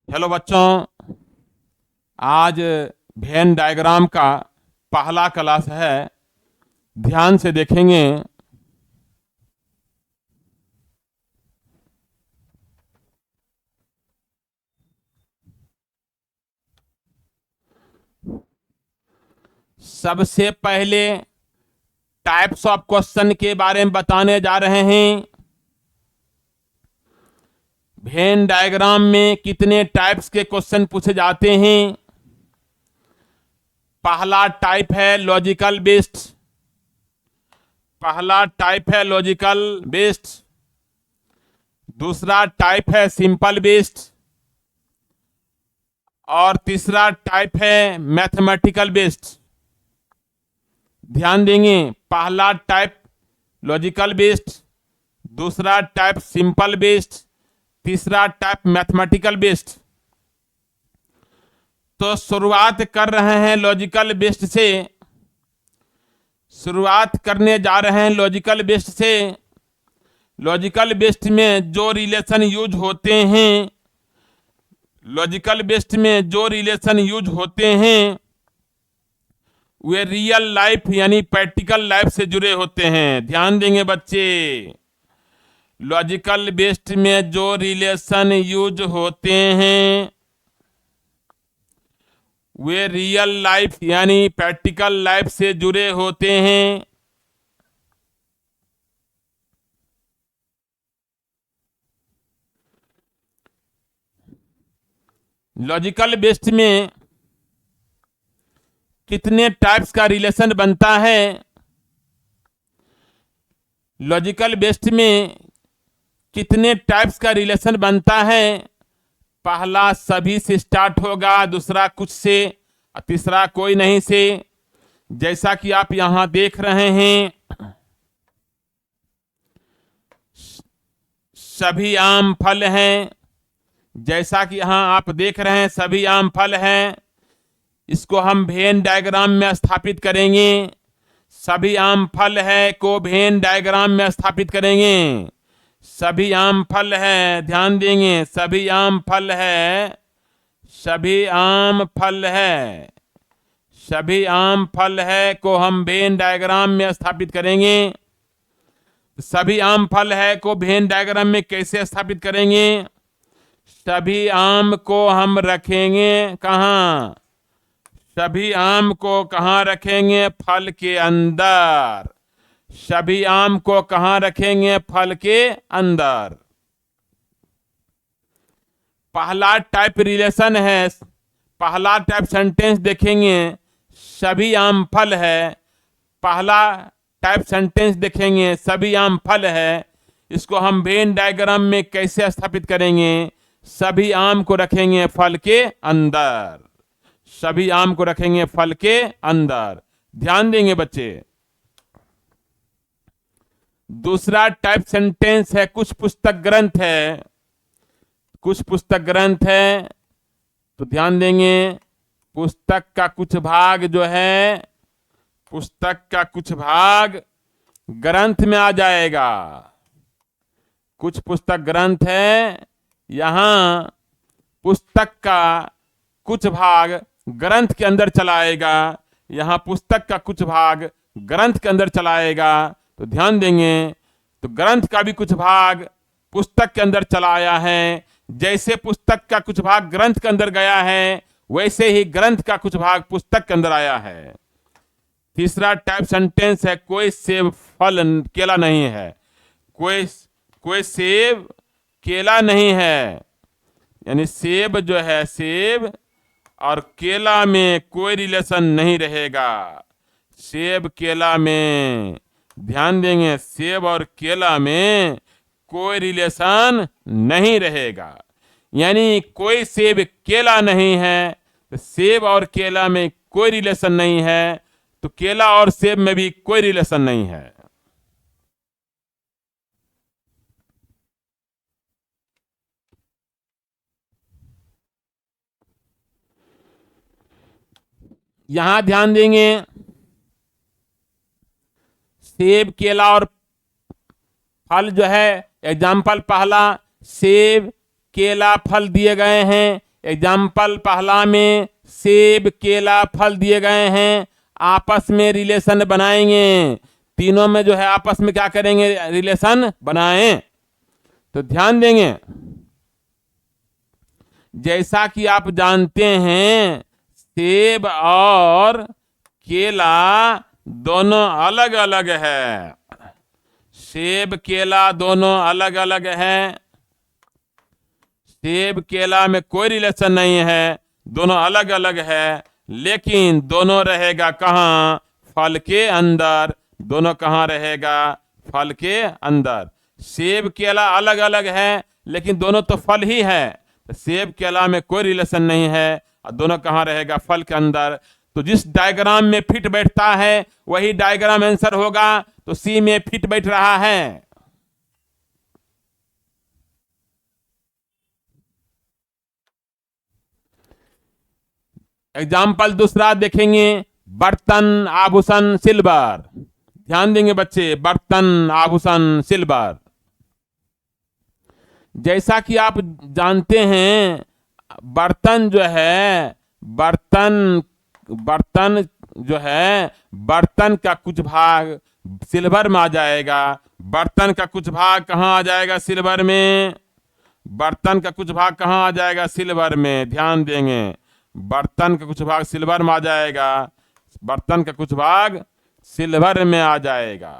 Hello बच्चों, आज Venn diagram का पहला क्लास है। ध्यान से देखेंगे। सबसे पहले टाइप्स ऑफ क्वेश्चन के बारे में बताने जा रहे हैं। वेन डायग्राम में कितने टाइप्स के क्वेश्चन पूछे जाते हैं। पहला टाइप है लॉजिकल बेस्ड। दूसरा टाइप है सिंपल बेस्ड और तीसरा टाइप है मैथमेटिकल बेस्ड। ध्यान देंगे, पहला टाइप लॉजिकल बेस्ड, दूसरा टाइप सिंपल बेस्ड, तीसरा टाइप मैथमेटिकल बेस्ड। तो शुरुआत कर रहे हैं लॉजिकल बेस्ड से। लॉजिकल बेस्ड में जो रिलेशन यूज होते हैं वे रियल लाइफ यानी प्रैक्टिकल लाइफ से जुड़े होते हैं। ध्यान देंगे बच्चे, लॉजिकल बेस्ड में जो रिलेशन यूज होते हैं वे रियल लाइफ यानी प्रैक्टिकल लाइफ से जुड़े होते हैं। लॉजिकल बेस्ड में कितने टाइप्स का रिलेशन बनता है। लॉजिकल बेस्ड में कितने टाइप्स का रिलेशन बनता है। पहला सभी से स्टार्ट होगा, दूसरा कुछ से, तीसरा कोई नहीं से। जैसा कि आप यहां देख रहे हैं, सभी आम फल हैं। जैसा कि यहां आप देख रहे हैं, सभी आम फल हैं। इसको हम वेन डायग्राम में स्थापित करेंगे। सभी आम फल है को वेन डायग्राम में स्थापित करेंगे। सभी आम फल है, ध्यान देंगे, सभी आम फल है, सभी आम फल है को हम वेन डायग्राम में स्थापित करेंगे। सभी आम फल है को वेन डायग्राम में कैसे स्थापित करेंगे। सभी आम को हम रखेंगे कहां? सभी आम को कहां रखेंगे? फल के अंदर। सभी आम को कहां रखेंगे? फल के अंदर। पहला टाइप रिलेशन है, पहला टाइप सेंटेंस देखेंगे, सभी आम फल है। पहला टाइप सेंटेंस देखेंगे, सभी आम फल है। इसको हम वेन डायग्राम में कैसे स्थापित करेंगे? सभी आम को रखेंगे फल के अंदर। सभी आम को रखेंगे फल के अंदर। ध्यान देंगे बच्चे। दूसरा टाइप सेंटेंस है कुछ पुस्तक ग्रंथ है। कुछ पुस्तक ग्रंथ है तो ध्यान देंगे, पुस्तक का कुछ भाग जो है, पुस्तक का कुछ भाग ग्रंथ में आ जाएगा। कुछ पुस्तक ग्रंथ है, यहां पुस्तक का कुछ भाग ग्रंथ के अंदर चला आएगा। यहां पुस्तक का कुछ भाग ग्रंथ के अंदर चला आएगा। तो ध्यान देंगे, तो ग्रंथ का भी कुछ भाग पुस्तक के अंदर चला आया है। जैसे पुस्तक का कुछ भाग ग्रंथ के अंदर गया है, वैसे ही ग्रंथ का कुछ भाग पुस्तक के अंदर आया है। तीसरा टाइप सेंटेंस है कोई सेब फल केला नहीं है। कोई सेब केला नहीं है, यानी सेब जो है, सेब और केला में कोई रिलेशन नहीं रहेगा। सेब केला में, ध्यान देंगे, सेब और केला में कोई रिलेशन नहीं रहेगा। यानी कोई सेब केला नहीं है, तो सेब और केला में कोई रिलेशन नहीं है, तो केला और सेब में भी कोई रिलेशन नहीं है। यहां ध्यान देंगे, सेब केला और फल जो है, एग्जाम्पल पहला सेब केला फल दिए गए हैं। एग्जाम्पल पहला में सेब केला फल दिए गए हैं, आपस में रिलेशन बनाएंगे। तीनों में जो है आपस में क्या करेंगे, रिलेशन बनाएं। तो ध्यान देंगे, जैसा कि आप जानते हैं सेब और केला दोनों अलग अलग है। सेब केला दोनों अलग अलग है। सेब केला में कोई रिलेशन नहीं है, दोनों अलग अलग है, लेकिन दोनों रहेगा कहाँ, फल के अंदर। दोनों कहाँ रहेगा, फल के अंदर। सेब केला अलग अलग है लेकिन दोनों तो फल ही है, तो सेब केला में कोई रिलेशन नहीं है और दोनों कहाँ रहेगा, फल के अंदर। तो जिस डायग्राम में फिट बैठता है वही डायग्राम आंसर होगा। तो सी में फिट बैठ रहा है। एग्जाम्पल दूसरा देखेंगे, बर्तन आभूषण सिल्वर। ध्यान देंगे बच्चे, बर्तन आभूषण सिल्वर। जैसा कि आप जानते हैं बर्तन जो है, बर्तन जो है, बर्तन का कुछ भाग सिल्वर में आ जाएगा। बर्तन का कुछ भाग कहाँ आ जाएगा, सिल्वर में। बर्तन का कुछ भाग कहाँ आ जाएगा, सिल्वर में। ध्यान देंगे, बर्तन का कुछ भाग सिल्वर में आ जाएगा। बर्तन का कुछ भाग सिल्वर में आ जाएगा,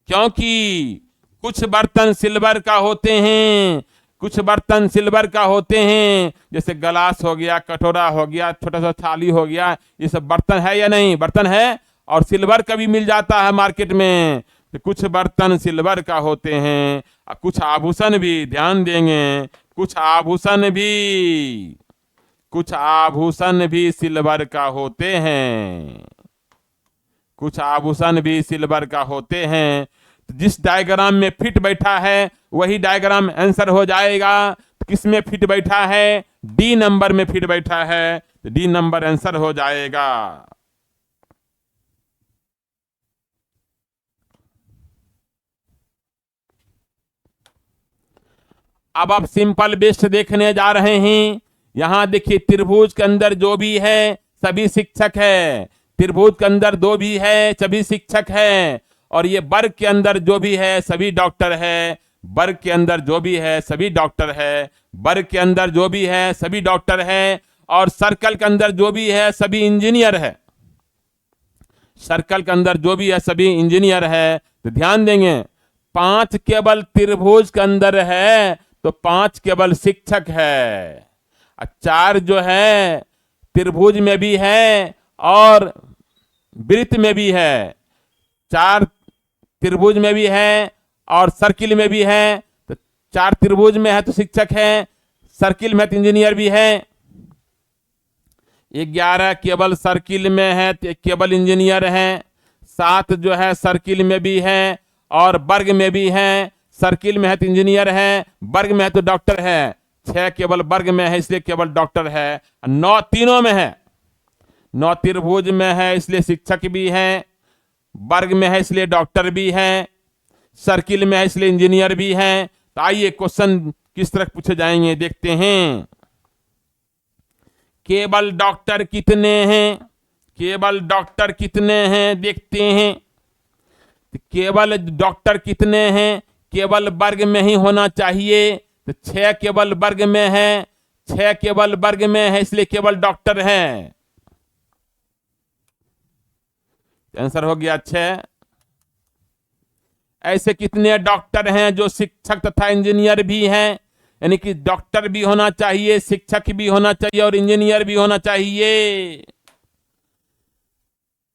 क्योंकि कुछ बर्तन सिल्वर का होते हैं, कुछ बर्तन सिल्वर का होते हैं, जैसे गिलास हो गया, कटोरा हो गया, छोटा सा थाली हो गया, ये सब बर्तन है या नहीं, बर्तन है। और सिल्वर का भी मिल जाता है मार्केट में। तो कुछ बर्तन सिल्वर का होते हैं और कुछ आभूषण भी, ध्यान देंगे, कुछ आभूषण भी सिल्वर का होते हैं। कुछ आभूषण भी सिल्वर का होते हैं। जिस डायग्राम में फिट बैठा है वही डायग्राम आंसर हो जाएगा। किस में फिट बैठा है, डी नंबर में फिट बैठा है, तो डी नंबर आंसर हो जाएगा। अब आप सिंपल बेस्ट देखने जा रहे हैं। यहां देखिए, त्रिभुज के अंदर जो भी है सभी शिक्षक है। त्रिभुज के अंदर दो भी है, सभी शिक्षक है। और ये वर्ग के अंदर जो भी है सभी डॉक्टर है। वर्ग के अंदर जो भी है सभी डॉक्टर है। वर्ग के अंदर जो भी है सभी डॉक्टर है। और सर्कल के अंदर जो भी है सभी इंजीनियर है। सर्कल के अंदर जो भी है सभी इंजीनियर है। तो ध्यान देंगे, 5 केवल त्रिभुज के अंदर है तो 5 केवल शिक्षक है। 4 जो है त्रिभुज में भी है और वृत्त में भी है। 4 त्रिभुज में भी है और सर्किल में भी है। तो 4 त्रिभुज में है तो शिक्षक है, सर्किल में तो इंजीनियर भी है। 11 केवल सर्किल में है तो केवल इंजीनियर है। 7 जो है सर्किल में भी है और वर्ग में भी है। सर्किल में है तो इंजीनियर है, वर्ग में है तो डॉक्टर है। 6 केवल वर्ग में है इसलिए केवल डॉक्टर है। 9 तीनों में है। 9 त्रिभुज में है इसलिए शिक्षक भी है, वर्ग में है इसलिए डॉक्टर भी है, सर्किल में है इसलिए इंजीनियर भी है। तो आइए क्वेश्चन किस तरह पूछे जाएंगे देखते हैं। केवल डॉक्टर कितने हैं, केवल डॉक्टर कितने हैं देखते हैं। केवल डॉक्टर कितने हैं, केवल वर्ग में ही होना चाहिए। तो 6 केवल वर्ग में है, 6 केवल वर्ग में है इसलिए केवल डॉक्टर है। आंसर हो गया 6। ऐसे कितने डॉक्टर हैं जो शिक्षक तथा इंजीनियर भी हैं, यानी कि डॉक्टर भी होना चाहिए, शिक्षक भी होना चाहिए और इंजीनियर भी होना चाहिए।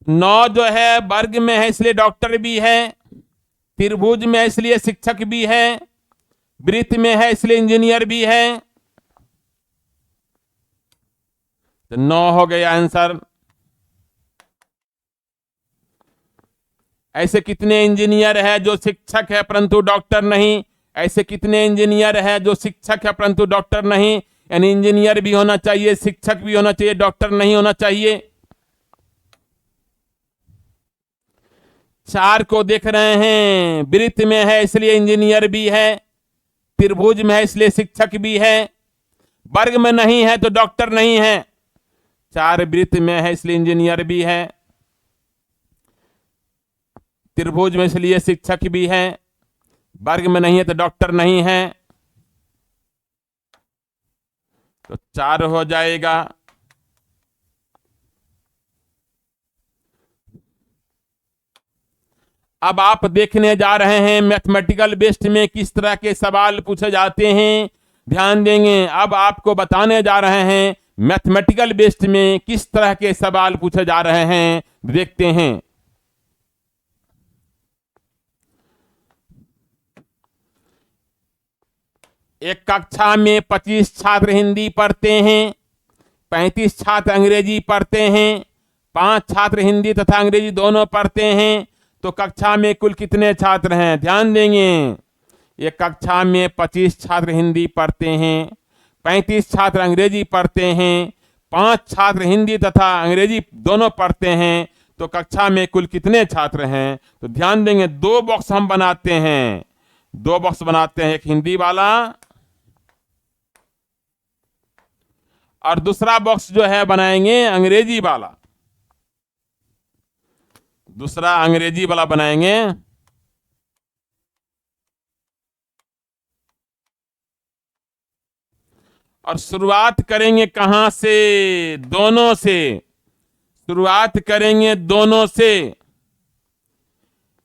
9 जो है वर्ग में है इसलिए डॉक्टर भी है, त्रिभुज में है इसलिए शिक्षक भी है, वृत्त में है इसलिए इंजीनियर भी है। तो 9 हो गया आंसर। ऐसे कितने इंजीनियर है जो शिक्षक है परंतु डॉक्टर नहीं। ऐसे कितने इंजीनियर है जो शिक्षक है परंतु डॉक्टर नहीं, यानी इंजीनियर भी होना चाहिए, शिक्षक भी होना चाहिए, डॉक्टर नहीं होना चाहिए। 4 को देख रहे हैं, वृत्त में है इसलिए इंजीनियर भी है, त्रिभुज में है इसलिए शिक्षक भी है, वर्ग में नहीं है तो डॉक्टर नहीं है, चार वृत्त में है इसलिए इंजीनियर भी है, त्रिभुज में इसलिए शिक्षक भी है, वर्ग में नहीं है तो डॉक्टर नहीं है, तो चार हो जाएगा। अब आप देखने जा रहे हैं मैथमेटिकल बेस्ड में किस तरह के सवाल पूछे जाते हैं, ध्यान देंगे। अब आपको बताने जा रहे हैं मैथमेटिकल बेस्ड में किस तरह के सवाल पूछे जा रहे हैं, देखते हैं। एक कक्षा में 25 छात्र हिंदी पढ़ते हैं, 35 छात्र अंग्रेजी पढ़ते हैं, 5 छात्र हिंदी तथा अंग्रेजी दोनों पढ़ते हैं, तो कक्षा में कुल कितने छात्र हैं? ध्यान देंगे। एक कक्षा में 25 छात्र हिंदी पढ़ते हैं, 35 छात्र अंग्रेजी पढ़ते हैं, 5 छात्र हिंदी तथा अंग्रेजी दोनों पढ़ते हैं, तो कक्षा में कुल कितने छात्र हैं? तो ध्यान देंगे, दो बॉक्स हम बनाते हैं, दो बॉक्स बनाते हैं, एक हिंदी वाला और दूसरा बॉक्स जो है बनाएंगे अंग्रेजी वाला, दूसरा अंग्रेजी वाला बनाएंगे। और शुरुआत करेंगे कहां से? दोनों से शुरुआत करेंगे, दोनों से,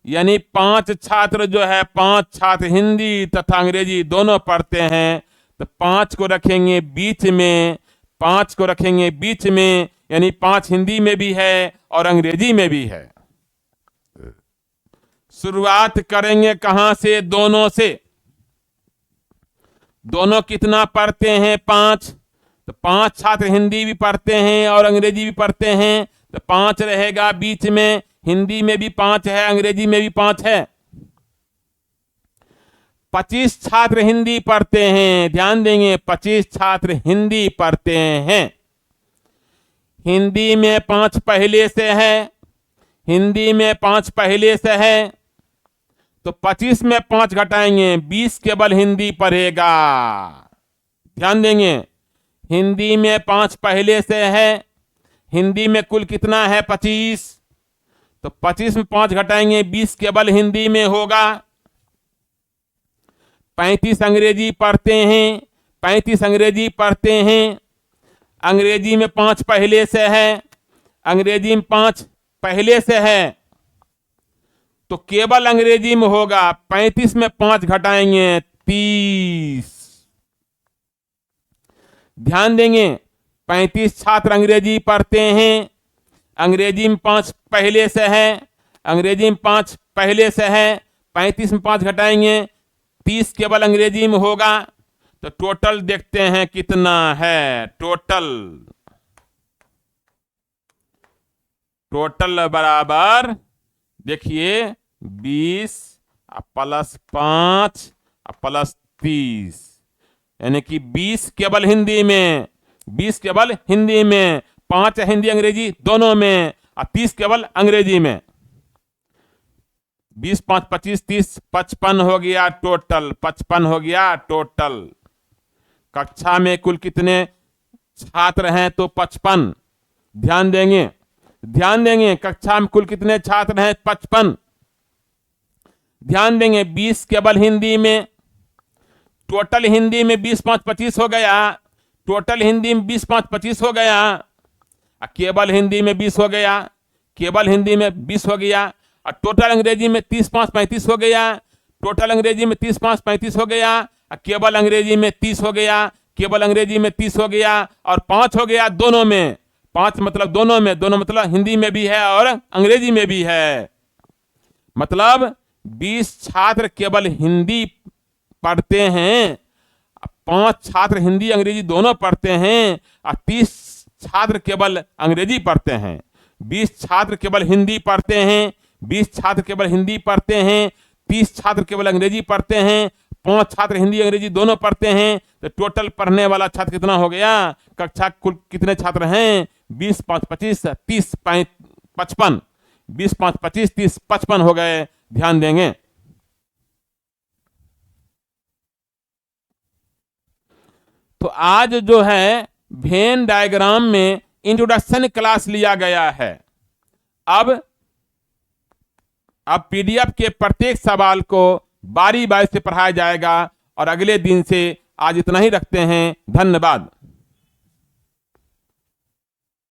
यानी 5 छात्र जो है, 5 छात्र हिंदी तथा अंग्रेजी दोनों पढ़ते हैं, तो 5 को रखेंगे बीच में, 5 को रखेंगे बीच में, यानी 5 हिंदी में भी है और अंग्रेजी में भी है। शुरुआत करेंगे कहां से? दोनों से। दोनों कितना पढ़ते हैं? 5, तो 5 छात्र हिंदी भी पढ़ते हैं और अंग्रेजी भी पढ़ते हैं, तो 5 रहेगा बीच में, हिंदी में भी 5 है, अंग्रेजी में भी 5 है। 25 छात्र हिंदी पढ़ते हैं, ध्यान देंगे, 25 छात्र हिंदी पढ़ते हैं, हिंदी में 5 पहले से है, हिंदी में 5 पहले से है, तो 25 में 5 घटाएंगे, 20 केवल हिंदी पढ़ेगा। ध्यान देंगे, हिंदी में 5 पहले से है, हिंदी में कुल कितना है? 25, तो 25 में 5 घटाएंगे, 20 केवल हिंदी में होगा। 35 अंग्रेजी पढ़ते हैं, 35 अंग्रेजी पढ़ते हैं, अंग्रेजी में 5 पहले से है, अंग्रेजी में 5 पहले से है, तो केवल अंग्रेजी में होगा। 35 में 5 घटाएंगे, 30। ध्यान देंगे, 35 छात्र अंग्रेजी पढ़ते हैं, अंग्रेजी में 5 पहले से है, अंग्रेजी में 5 पहले से है, 35 में 5 घटाएंगे, 30 केवल अंग्रेजी में होगा। तो टोटल देखते हैं कितना है। टोटल बराबर, देखिए, 20 प्लस 5 प्लस 30, यानी कि 20 केवल हिंदी में, 20 केवल हिंदी में, 5 हिंदी अंग्रेजी दोनों में, और 30 केवल अंग्रेजी में। 20 5 25 30 55 हो गया टोटल, 55 हो गया टोटल। कक्षा में कुल कितने छात्र हैं? तो 55। ध्यान देंगे, ध्यान देंगे, कक्षा में कुल कितने छात्र हैं? 55। ध्यान देंगे, 20 केवल हिंदी में, टोटल हिंदी में 20 5 25 हो गया, टोटल हिंदी में 20 5 25 हो गया, केवल हिंदी में 20 हो गया, केवल हिंदी में 20 हो गया, और टोटल अंग्रेजी में 30 5 35 हो गया, टोटल अंग्रेजी में 30 5 35 हो गया, केवल अंग्रेजी में 30 हो गया, केवल अंग्रेजी में 30 हो गया, और 5 हो गया दोनों में। 5 मतलब दोनों में, दोनों मतलब हिंदी में भी है और अंग्रेजी में भी है। मतलब 20 छात्र केवल हिंदी पढ़ते हैं, 5 छात्र हिंदी अंग्रेजी दोनों पढ़ते हैं, और 30 छात्र केवल अंग्रेजी पढ़ते हैं। 20 छात्र केवल हिंदी पढ़ते हैं, 20 छात्र केवल हिंदी पढ़ते हैं, 30 छात्र केवल अंग्रेजी पढ़ते हैं, 5 छात्र हिंदी अंग्रेजी दोनों पढ़ते हैं। तो टोटल पढ़ने वाला छात्र कितना हो गया? कक्षा कुल कितने छात्र हैं? 20 5 25 30 55, 20 5 25 30 55 हो गए। ध्यान देंगे, तो आज जो है वेन डायग्राम में इंट्रोडक्शन क्लास लिया गया है। अब पीडीएफ के प्रत्येक सवाल को बारी बारी से पढ़ाया जाएगा। और अगले दिन से आज इतना ही रखते हैं। धन्यवाद।